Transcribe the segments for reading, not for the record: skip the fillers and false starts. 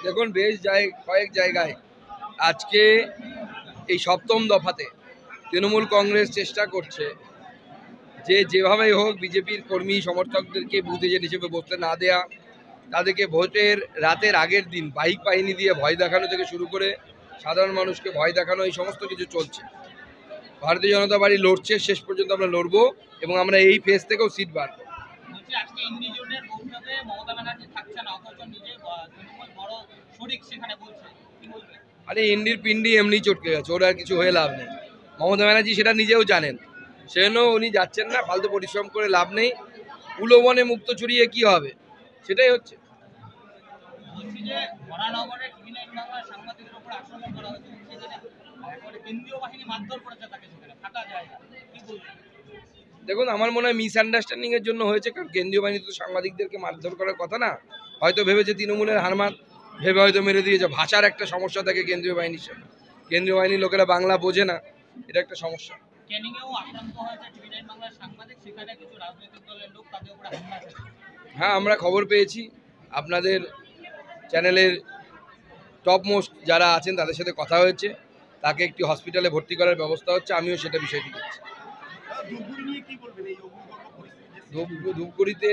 দেখুন, বেশ কয়েক জায়গায় আজকে এই সপ্তম দফাতে তৃণমূল কংগ্রেস চেষ্টা করছে যে যেভাবেই হোক বিজেপির কর্মী সমর্থকদেরকে বুথ এজেন্ট হিসেবে বসতে না দেয়া, তাদেরকে ভোটের রাতের আগের দিন বাইক বাহিনী দিয়ে ভয় দেখানো থেকে শুরু করে সাধারণ মানুষকে ভয় দেখানো, এই সমস্ত কিছু চলছে। ভারতীয় জনতা পার্টি লড়ছে, শেষ পর্যন্ত আমরা লড়বো এবং আমরা এই ফেজ থেকেও সিট বাড়বো। আরে ইন্ডির পিন্ডি এমনি চটকে গেছে, ওর আর কিছু হয়ে লাভ নেই। মমতা ব্যানার্জি সেটা নিজেও জানেন, সেজন্য উনি যাচ্ছেন না। ফালতু পরিশ্রম করে লাভ নেই। উলোবনে মুক্ত ছড়িয়ে কি হবে, সেটাই হচ্ছে। দেখুন, আমার মনে হয় মিসআন্ডারস্ট্যান্ডিং এর জন্য হয়েছে, কারণ কেন্দ্রীয় বাহিনী তো সাংবাদিকদেরকে মারধর করার কথা না। হয়তো ভেবেছে তৃণমূলের হারমাত, ভেবে হয়তো মেরে দিয়েছে। ভাষার একটা সমস্যা থাকে কেন্দ্রীয় বাহিনীর সাথে, কেন্দ্রীয় বাহিনীর লোকেরা বাংলা বোঝে না, এটা একটা সমস্যা। হ্যাঁ, আমরা খবর পেয়েছি। আপনাদের চ্যানেলের টপ মোস্ট যারা আছেন তাদের সাথে কথা হয়েছে, তাকে একটি হসপিটালে ভর্তি করার ব্যবস্থা হচ্ছে। আমিও সেটা বিষয়টি দেখছি। ধূপগুড়িতে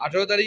18 তারিখ